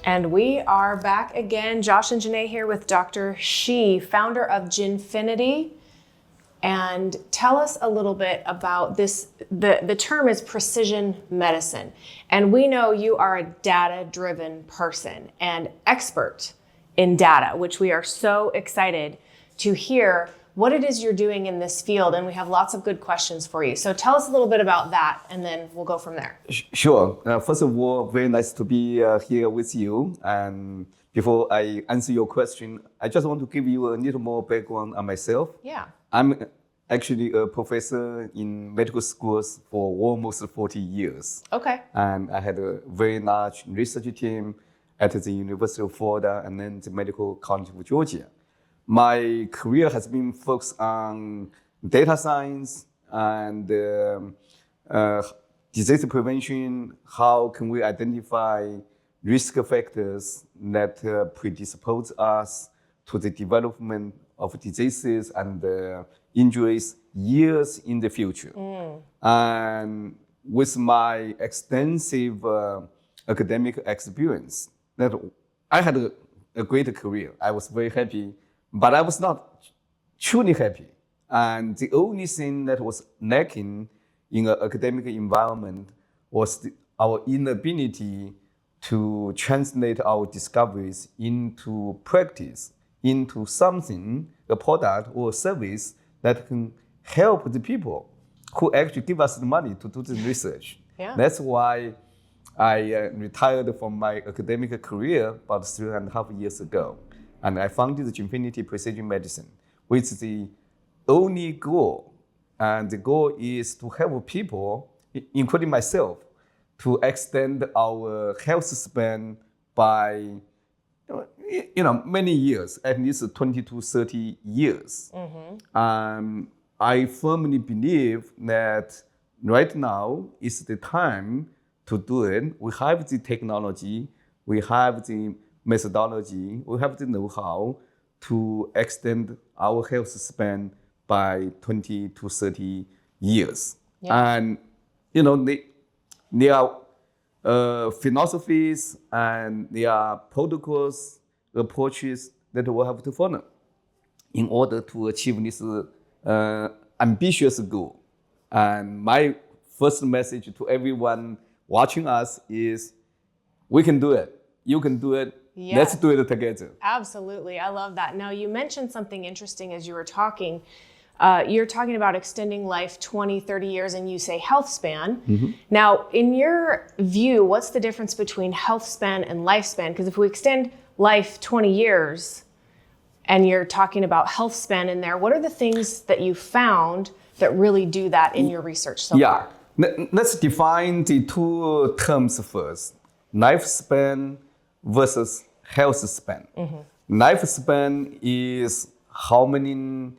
And we are back again. Josh and Janae here with Dr. She, founder of Jinfiniti. And tell us a little bit about this. The term is precision medicine. And we know you are a data-driven person and expert in data, which we are so excited to hear what it is you're doing in this field. And we have lots of good questions for you. So tell us a little bit about that, and then we'll go from there. Sure. First of all, very nice to be here with you. And before I answer your question, I just want to give you a little more background on myself. Yeah. I'm actually a professor in medical schools for almost 40 years. Okay. And I had a very large research team at the University of Florida and then the Medical College of Georgia. My career has been focused on data science and disease prevention. How can we identify risk factors that predispose us to the development of diseases and injuries years in the future? And with my extensive academic experience, that I had a great career. I was very happy, but I was not truly happy. And the only thing that was lacking in an academic environment was our inability to translate our discoveries into practice, into something, a product or a service that can help the people who actually give us the money to do the research. Yeah. That's why I retired from my academic career about 3.5 years ago. And I founded the Jinfiniti Precision Medicine, which is the only goal. And the goal is to help people, including myself, to extend our health span by many years, at least 20 to 30 years. I firmly believe that right now is the time to do it. We have the technology, we have the methodology, we have the know-how to extend our health span by 20 to 30 years. Yeah. And there are philosophies and there are protocols, approaches that we have to follow in order to achieve this ambitious goal. And my first message to everyone watching us is, we can do it. You can do it. Yes. Let's do it together. Absolutely. I love that. Now, you mentioned something interesting as you were talking. You're talking about extending life 20, 30 years, and you say health span. Now, in your view, what's the difference between health span and lifespan? Because if we extend life 20 years and you're talking about health span in there, what are the things that you found that really do that in your research so far? Let's define the two terms first. Lifespan versus health span. Lifespan is how many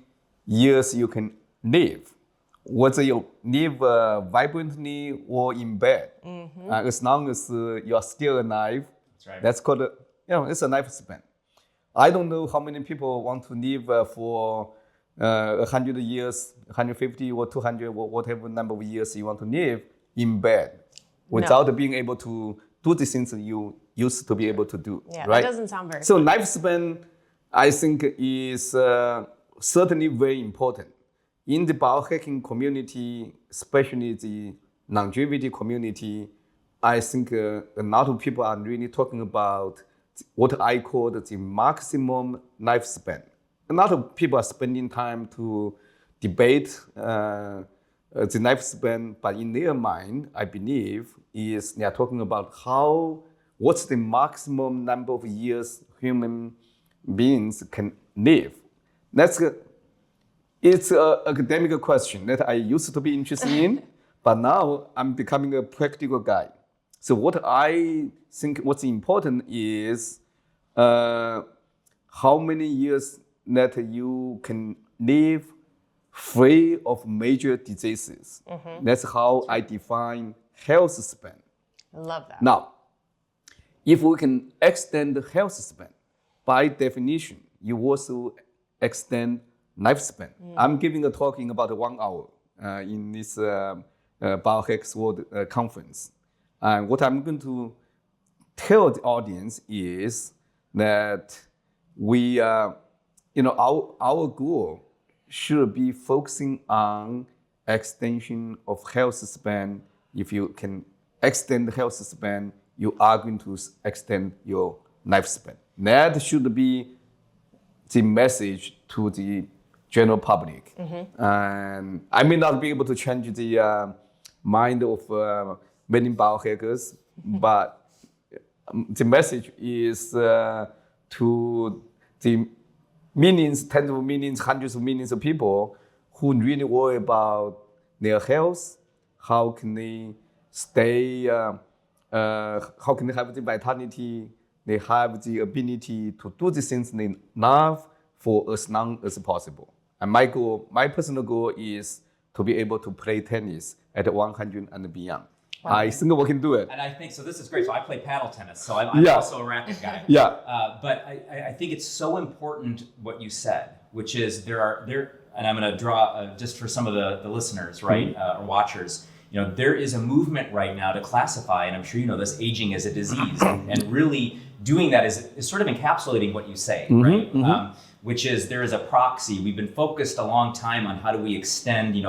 years you can live, whether you live vibrantly or in bed. As long as you are still alive, that's right. That's called it's a lifespan. I don't know how many people want to live for 100 years, 150 or 200 or whatever number of years you want to live in bed without being able to do the things that you used to be able to do. Yeah, right? That doesn't sound very So lifespan, I think, is certainly very important. In the biohacking community, especially the longevity community, I think a lot of people are really talking about what I call the maximum lifespan. A lot of people are spending time to debate the lifespan, but in their mind, I believe, is they are talking about what's the maximum number of years human beings can live. It's an academic question that I used to be interested in, but now I'm becoming a practical guy. So what I think what's important is how many years that you can live free of major diseases. That's how I define health span. I love that. Now, if we can extend the health span, by definition, you also extend lifespan. I'm giving a talk in about 1 hour in this Biohacks World Conference. And what I'm going to tell the audience is that we, our goal should be focusing on extension of health span. If you can extend the health span, you are going to extend your lifespan. That should be the message to the general public. And I may not be able to change the mind of many biohackers, but the message is to the millions, tens of millions, hundreds of millions of people who really worry about their health. How can they stay? How can they have the vitality? They have the ability to do the things they love for as long as possible. And my personal goal is to be able to play tennis at 100 and beyond. Wow. I think we can do it. And I think, so this is great. So I play paddle tennis, so I'm also a racket guy. But I think it's so important what you said, which is and I'm going to draw just for some of the listeners, right, or watchers, there is a movement right now to classify, and I'm sure you know this, aging as a disease, and really doing that is sort of encapsulating what you say, right? Which is there is a proxy. We've been focused a long time on how do we extend,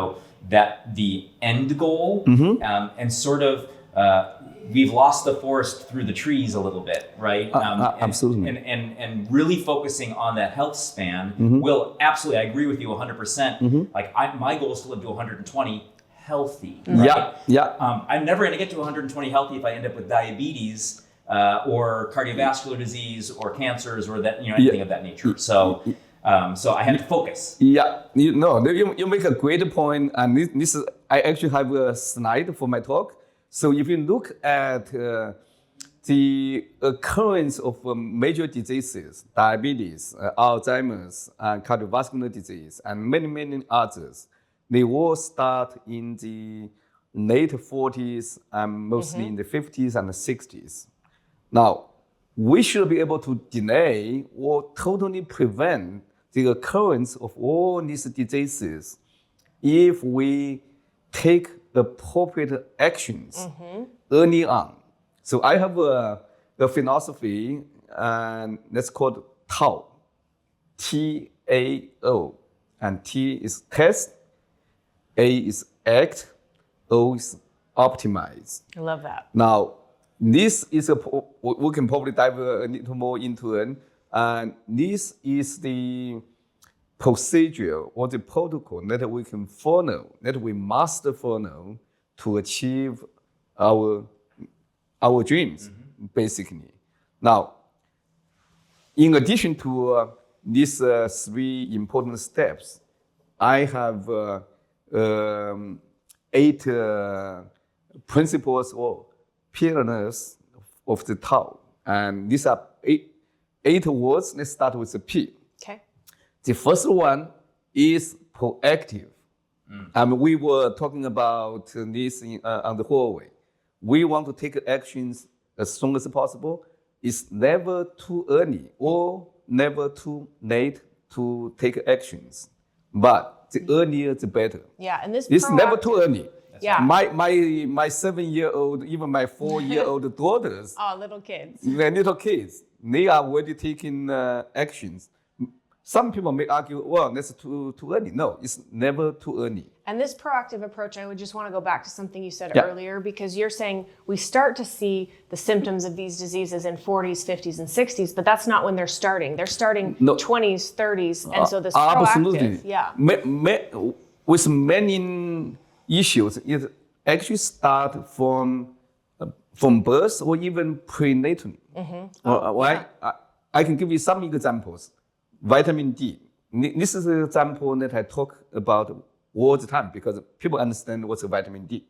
that the end goal, and sort of we've lost the forest through the trees a little bit, right? Absolutely. And really focusing on that health span will absolutely, I agree with you 100%. Like my goal is to live to 120 healthy, right? I'm never going to get to 120 healthy if I end up with diabetes or cardiovascular disease or cancers or that, anything of that nature. So I have to focus. You make a great point, and this is, I actually have a slide for my talk. So if you look at the occurrence of major diseases, diabetes, Alzheimer's, cardiovascular disease, and many, many others, they all start in the late 40s and mostly in the 50s and the 60s. Now, we should be able to delay or totally prevent the occurrence of all these diseases if we take appropriate actions early on. So I have a philosophy, and that's called TAO, T-A-O. And T is test, A is act, O is optimize. I love that. Now, this is we can probably dive a little more into it. And this is the procedure or the protocol that we can follow, that we must follow to achieve our dreams, basically. Now, in addition to these three important steps, I have 8 principles or pillars of the Tao. And these are 8 words. Let's start with the P. Okay. The first one is proactive. We were talking about this on the hallway. We want to take actions as soon as possible. It's never too early or never too late to take actions. But the earlier, the better. Yeah, and this it's never too early. Yeah. My 7-year-old, even my 4-year-old daughters. Oh, little kids. They're little kids. They are already taking actions. Some people may argue, well, that's too early. No, it's never too early. And this proactive approach, I would just want to go back to something you said earlier, because you're saying we start to see the symptoms of these diseases in 40s, 50s, and 60s, but that's not when they're starting. They're starting 20s, 30s, and so this absolutely. proactive, With many issues, it actually starts from birth or even prenatally. I can give you some examples. Vitamin D. This is an example that I talk about all the time because people understand what's a vitamin D.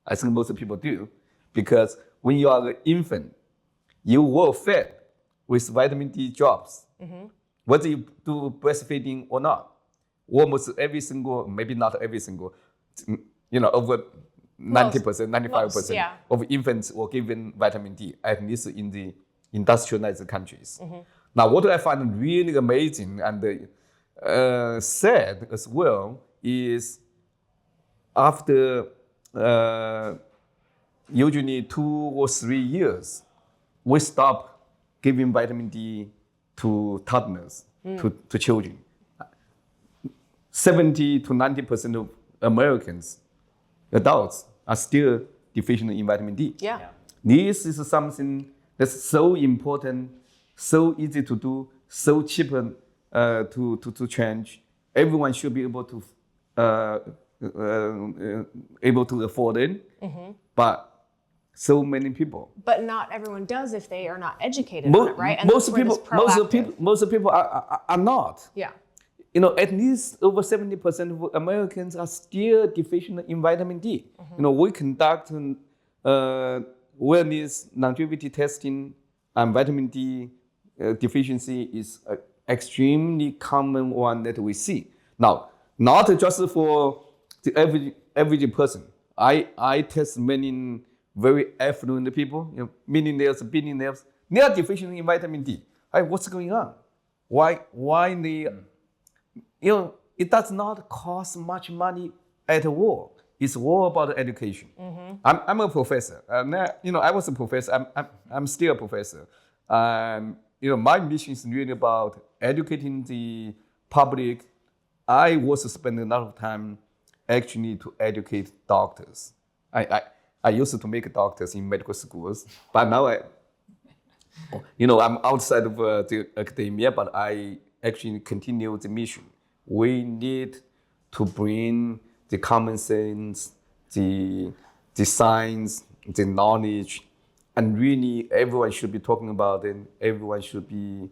I think most people do, because when you are an infant, you were fed with vitamin D drops, whether you do breastfeeding or not. Almost every single, maybe not every single, over 90%, 95% of infants were given vitamin D, at least in the industrialized countries. Now, what I find really amazing and sad as well is after usually 2 or 3 years, we stop giving vitamin D to toddlers, to children. 70 to 90% of Americans, adults, are still deficient in vitamin D. Yeah. This is something that's so important, so easy to do, so cheap to change. Everyone should be able to afford it, but so many people. But not everyone does if they are not educated on it, right? And most people are not. Yeah. At least over 70% of Americans are still deficient in vitamin D. We conduct wellness longevity testing, and vitamin D deficiency is an extremely common one that we see. Now, not just for the average person. I test many very affluent people, millionaires, billionaires. They are deficient in vitamin D. What's going on? Why they? It does not cost much money at all. It's all about education. I'm a professor. I was a professor. I'm still a professor. My mission is really about educating the public. I was spending a lot of time actually to educate doctors. I used to make doctors in medical schools, but now I'm outside of the academia, but I actually continue the mission. We need to bring the common sense, the science, the knowledge, and really everyone should be talking about it. Everyone should be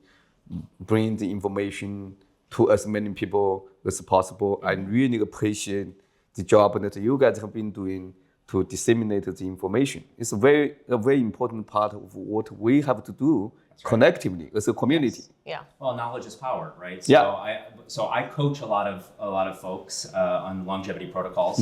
bringing the information to as many people as possible. I really appreciate the job that you guys have been doing to disseminate the information. It's a very important part of what we have to do collectively as a community. Yes. Yeah. Well, knowledge is power, right? So I coach a lot of folks on longevity protocols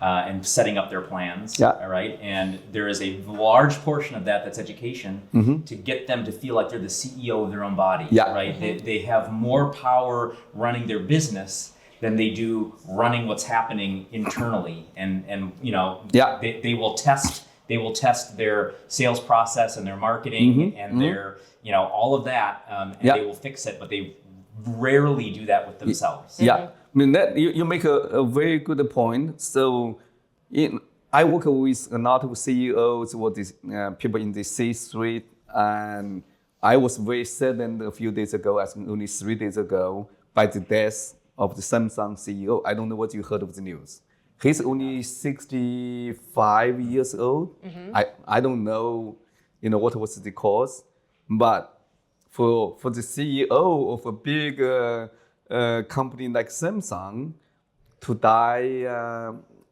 and setting up their plans. Yeah. Right. And there is a large portion of that's education to get them to feel like they're the CEO of their own body. Yeah. Right. They have more power running their business than they do running what's happening internally, and they will test their sales process and their marketing and their all of that, and they will fix it, but they rarely do that with themselves. Yeah, that you make a very good point. So I work with a lot of CEOs or these people in the C-suite, and I was very saddened a few days ago, I think only 3 days ago, by the death of the Samsung CEO. I don't know what you heard of the news. He's only 65 years old. I don't know, what was the cause, but for the CEO of a big company like Samsung to die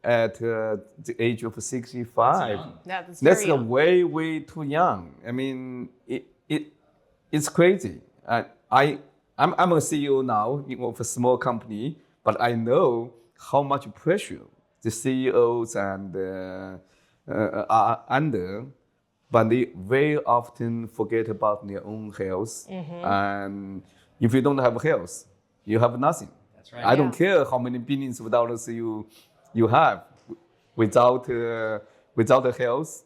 at the age of 65, that's way too young. I mean, it's crazy. I'm a CEO now of a small company, but I know how much pressure the CEOs are under, but they very often forget about their own health. And if you don't have health, you have nothing. That's right. I don't care how many billions of dollars you have. Without the health,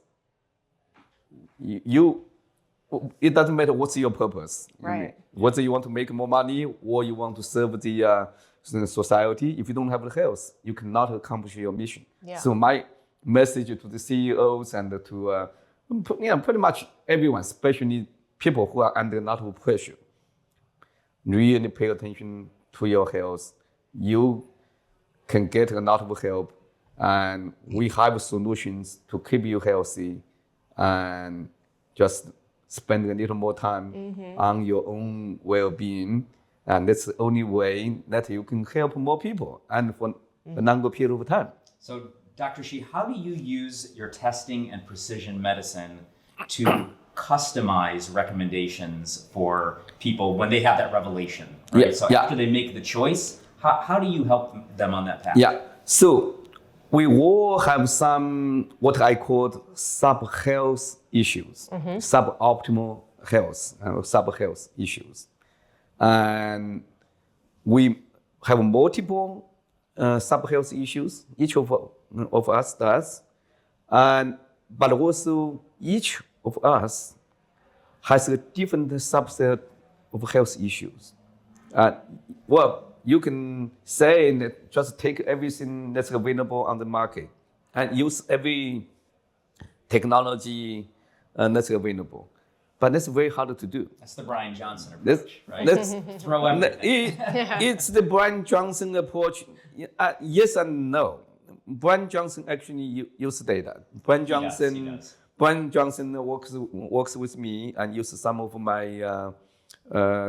it doesn't matter what's your purpose. Right. Whether you want to make more money or you want to serve the society, if you don't have the health, you cannot accomplish your mission. Yeah. So my message to the CEOs and to pretty much everyone, especially people who are under a lot of pressure, really pay attention to your health. You can get a lot of help, and we have solutions to keep you healthy and just spend a little more time on your own well-being. And that's the only way that you can help more people and for a longer period of time. So, Dr. She, how do you use your testing and precision medicine to customize recommendations for people when they have that revelation? Right? Yeah. So after they make the choice, how do you help them on that path? Yeah. So we all have some what I call sub-health issues, suboptimal health, sub-health issues. And we have multiple sub-health issues, each of us does. But also each of us has a different subset of health issues. You can say that just take everything that's available on the market and use every technology that's available. But that's very hard to do. That's the Brian Johnson approach, right? Throw everything. It's the Brian Johnson approach. Yes and no. Brian Johnson actually uses data. Brian Johnson works with me and uses some of my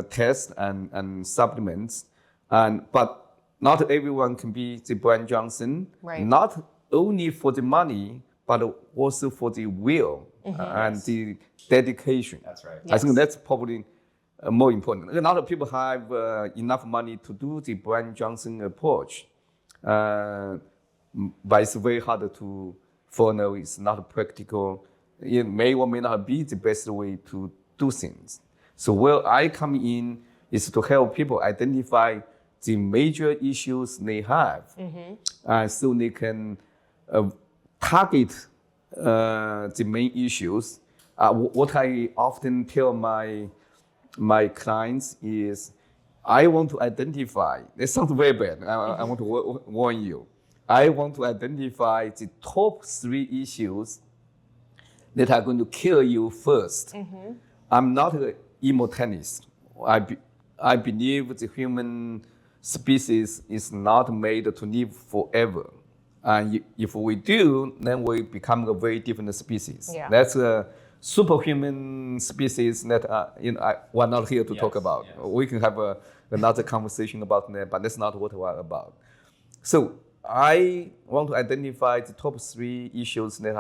tests and supplements. But not everyone can be the Brian Johnson. Right. Not only for the money, but also for the will and the dedication. That's right. I think that's probably more important. A lot of people have enough money to do the Brian Johnson approach, but it's very hard to follow. It's not practical. It may or may not be the best way to do things. So where I come in is to help people identify the major issues they have, so they can target the main issues. What I often tell my clients is, I want to identify. It sounds very bad. I want to warn you. I want to identify the top 3 issues that are going to kill you first. I'm not an immortalist. I believe the human species is not made to live forever. And if we do, then we become a very different species. Yeah. That's a superhuman species that we're not here to talk about. Yes. We can have another conversation about that, but that's not what we're about. So I want to identify the top 3 issues that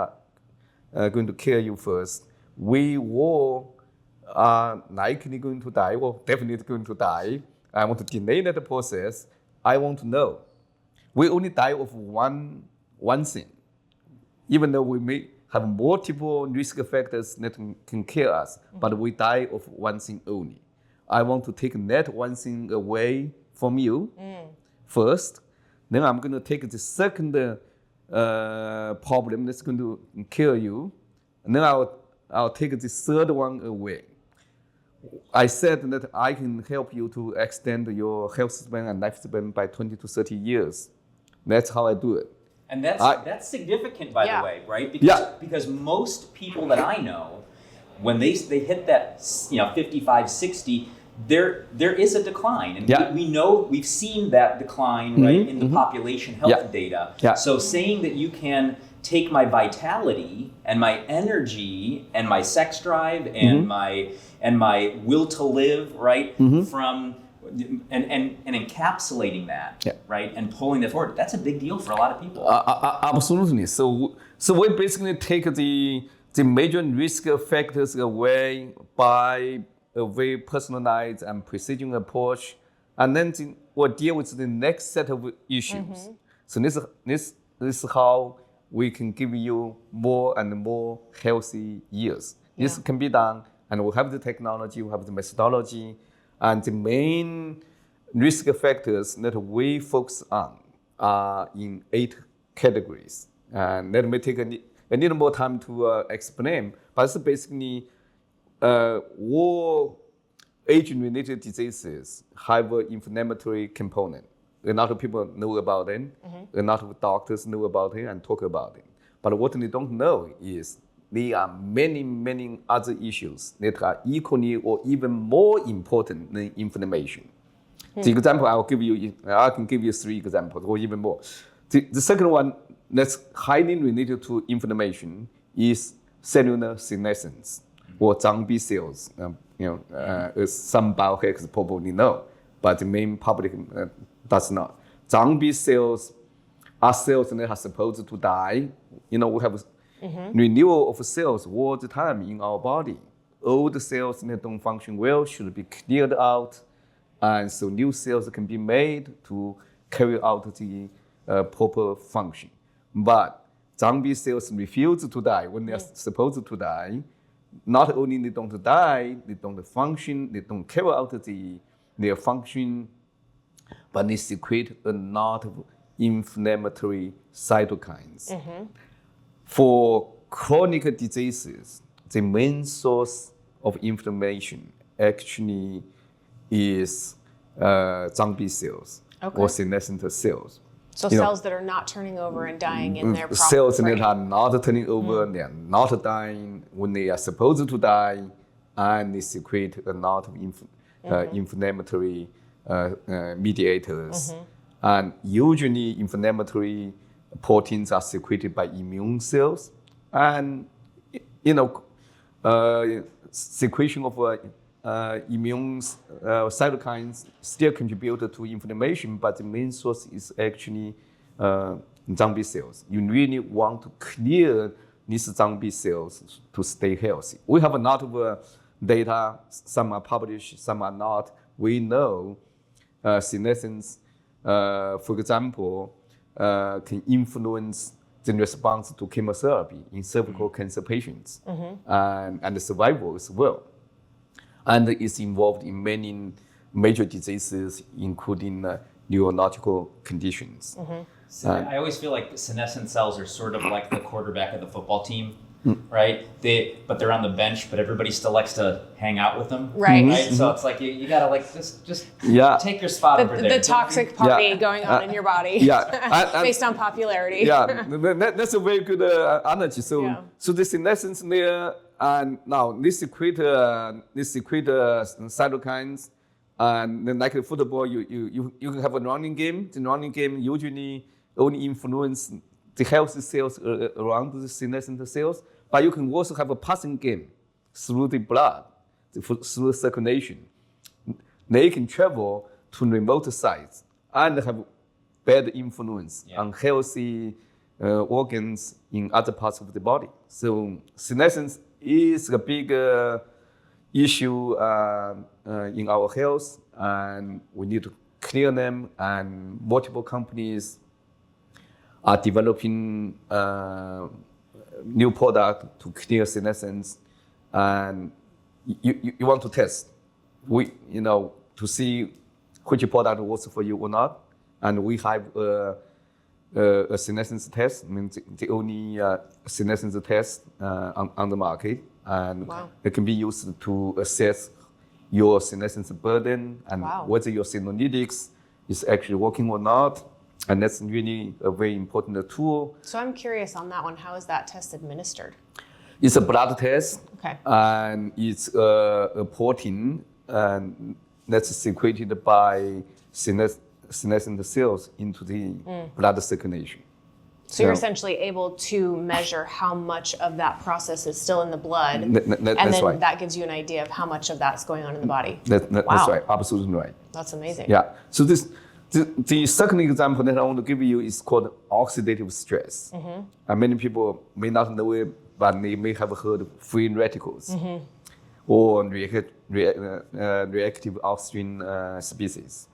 are going to kill you first. We all are likely going to die, or definitely going to die. I want to delay that process. I want to know. We only die of one thing, even though we may have multiple risk factors that can kill us, but we die of one thing only. I want to take that one thing away from you first. Then I'm going to take the second problem that's going to kill you, and then I'll take the third one away. I said that I can help you to extend your health span and lifespan by 20 to 30 years. That's how I do it. And that's significant, by the way, right? Because most people that I know, when they hit that 55, 60, there is a decline. And we know, we've seen that decline, right, in the population health data. Yeah. So saying that you can take my vitality and my energy and my sex drive and my will to live, right, from and encapsulating that, right, and pulling that forward, that's a big deal for a lot of people. Absolutely. So we basically take the major risk factors away by a very personalized and precision approach, and then we'll deal with the next set of issues. So this is how we can give you more and more healthy years. This can be done, and we have the technology, we have the methodology, and the main risk factors that we focus on are in 8 categories. And that may take a little more time to explain, but it's basically all age-related diseases have an inflammatory component. A lot of people know about it, a lot of doctors know about it and talk about it. But what they don't know is there are many, many other issues that are equally or even more important than inflammation. The example I can give you 3 examples or even more. The second one that's highly related to inflammation is cellular senescence or zombie cells. Some biohackers probably know, but the main public does not. Zombie cells are cells that are supposed to die. We have renewal of cells all the time in our body. Old cells that don't function well should be cleared out, and so new cells can be made to carry out the proper function. But zombie cells refuse to die when they are supposed to die. Not only they don't die, they don't function, they don't carry out their function, but they secrete a lot of inflammatory cytokines. For chronic diseases, the main source of inflammation actually is zombie cells or senescent cells. So cells that are not turning over and dying in their proper cells frame. that are not turning over, they are not dying when they are supposed to die, and they secrete a lot of inflammatory mediators. And usually inflammatory proteins are secreted by immune cells, and secretion of immune cytokines still contribute to inflammation, but the main source is actually zombie cells. You really want to clear these zombie cells to stay healthy. We have a lot of data, some are published, some are not. We know senescence, for example, can influence the response to chemotherapy in cervical cancer patients and the survival as well. And is involved in many major diseases, including neurological conditions. So I always feel like senescent cells are sort of like the quarterback of the football team, right? But they're on the bench, but everybody still likes to hang out with them, right? So it's like you gotta like just take your spot over there. The toxic party going on in your body, based on popularity. That's a very good analogy. So the senescence layer. And now this secrete cytokines, and then like football, you can have a running game. The running game usually only influence the healthy cells around the senescent cells, but you can also have a passing game through the blood, through circulation. They can travel to remote sites and have bad influence on healthy organs in other parts of the body. So senescence is a big issue in our health, and we need to clear them. And multiple companies are developing new product to clear senescence. And you want to test, to see which product works for you or not. And we have a senescence test, means the only senescence test on the market, and it can be used to assess your senescence burden and whether your senolytics is actually working or not. And that's really a very important tool. So I'm curious on that one. How is that test administered? It's a blood test, okay, and it's a protein and that's secreted by senescent cells into the blood circulation. So you're essentially able to measure how much of that process is still in the blood, and then that gives you an idea of how much of that's going on in the body. That's right, absolutely right. That's amazing. Yeah. So the second example that I want to give you is called oxidative stress. And many people may not know it, but they may have heard of free radicals or reactive oxygen species.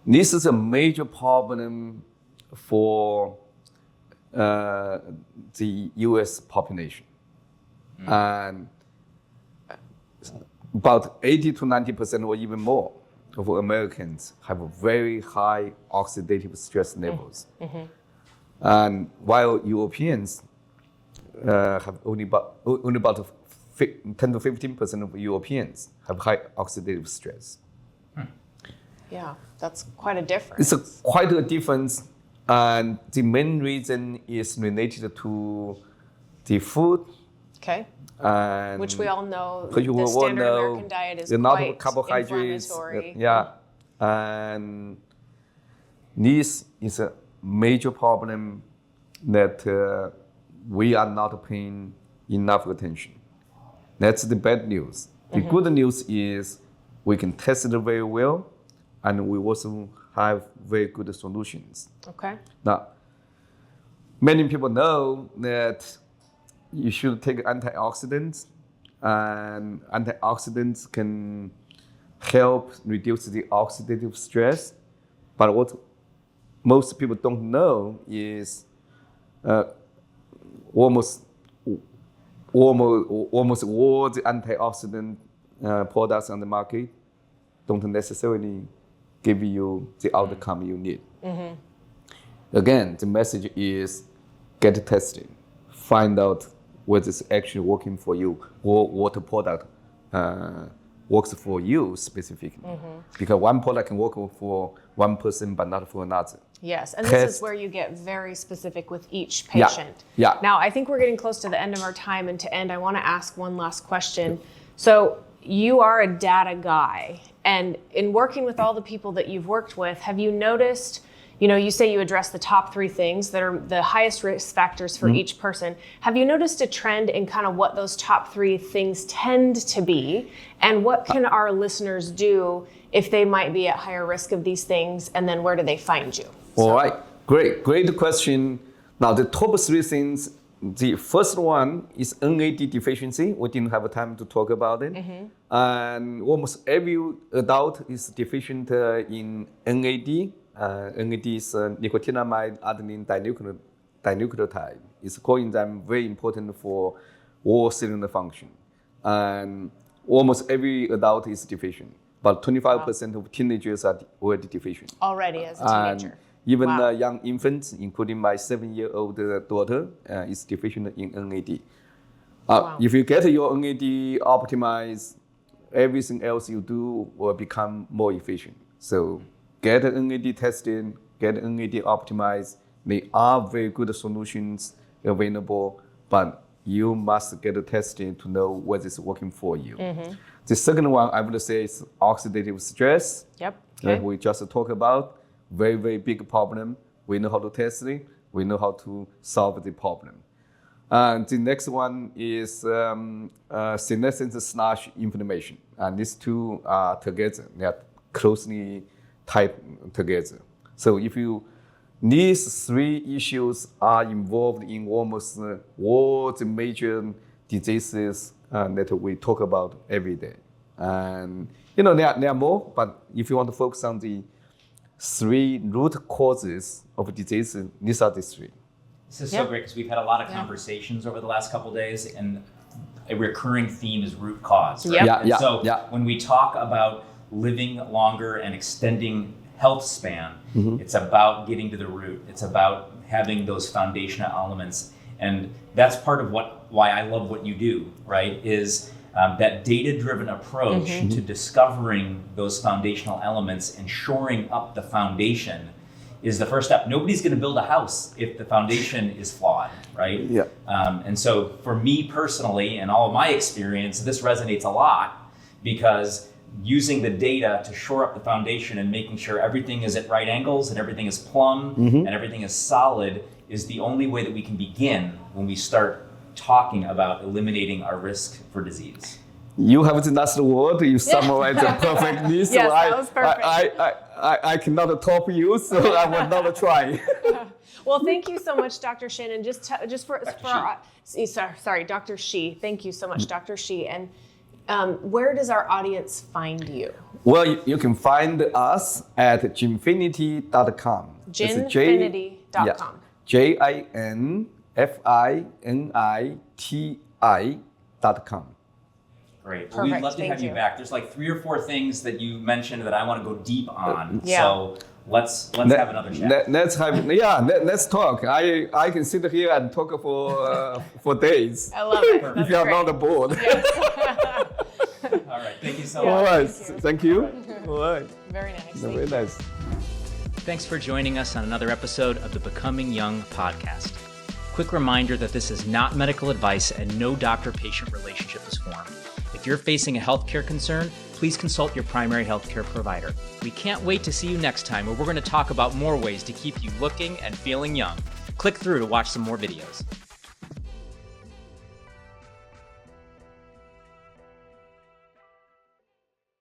This is a major problem for the US population. And about 80 to 90% or even more of Americans have very high oxidative stress levels. And while Europeans have only about 10 to 15% of Europeans have high oxidative stress. Yeah, that's quite a difference. It's quite a difference, and the main reason is related to the food. Okay. And which we all know, the standard American diet is quite carbohydrates, inflammatory. And this is a major problem that we are not paying enough attention. That's the bad news. The good news is we can test it very well, and we also have very good solutions. Okay. Now, many people know that you should take antioxidants, and antioxidants can help reduce the oxidative stress. But what most people don't know is almost all the antioxidant products on the market don't necessarily give you the outcome you need. Again, the message is get tested, find out whether it's actually working for you or what product works for you specifically. Because one product can work for one person but not for another. Yes, and this is where you get very specific with each patient. Yeah. Now, I think we're getting close to the end of our time, and to end, I want to ask one last question. So you are a data guy, and in working with all the people that you've worked with, have you noticed, you say you address the top 3 things that are the highest risk factors for each person. Have you noticed a trend in kind of what those top 3 things tend to be, and what can our listeners do if they might be at higher risk of these things, and then where do they find you? All right, great question. Now the top 3 things, the first one is NAD deficiency. We didn't have time to talk about it. And almost every adult is deficient in NAD. NAD is nicotinamide adenine dinucleotide. It's coenzyme very important for all cellular function. And almost every adult is deficient. But 25% of teenagers are already deficient. Already as a teenager. And even young infants, including my 7-year-old daughter, is deficient in NAD. If you get your NAD optimized, everything else you do will become more efficient. So get NAD tested, get NAD optimized. They are very good solutions available, but you must get it tested to know whether it's working for you. The second one I would say is oxidative stress. Yep. That we just talked about. Very, very big problem. We know how to test it. We know how to solve the problem. And the next one is senescence/inflammation. And these 2 are together. They are closely tied together. So if these 3 issues are involved in almost all the major diseases that we talk about every day. And there are more, but if you want to focus on the 3 root causes of disease, these are the 3. This is so great because we've had a lot of conversations over the last couple of days, and a recurring theme is root cause. Right? When we talk about living longer and extending health span, it's about getting to the root. It's about having those foundational elements, and that's part of why I love what you do. Right? Is that data-driven approach to discovering those foundational elements and shoring up the foundation is the first step. Nobody's going to build a house if the foundation is flawed, right? Yeah. And so for me personally, and all of my experience, this resonates a lot because using the data to shore up the foundation and making sure everything is at right angles and everything is plumb and everything is solid is the only way that we can begin when we start talking about eliminating our risk for disease. You have the last word. You summarized it perfectly. So yes, that was perfect. I cannot top you, so I will not try. Well, thank you so much, Dr. Shin, and just for our, sorry, Dr. She. Thank you so much, Dr. She. And where does our audience find you? Well, you can find us at jinfiniti.com. Jinfiniti.com. JINFINITI.com. Great. Well, we'd love to have you back. There's like 3 or 4 things that you mentioned that I want to go deep on. So let's have another chat. Let's talk. I can sit here and talk for days. I love it. If you are not bored. Yes. All right. Thank you so much. All right. Thank you. All right. Very nice. Very nice. Thanks for joining us on another episode of the Becoming Young podcast. Quick reminder that this is not medical advice and no doctor-patient relationship is formed. If you're facing a healthcare concern, please consult your primary healthcare provider. We can't wait to see you next time where we're going to talk about more ways to keep you looking and feeling young. Click through to watch some more videos.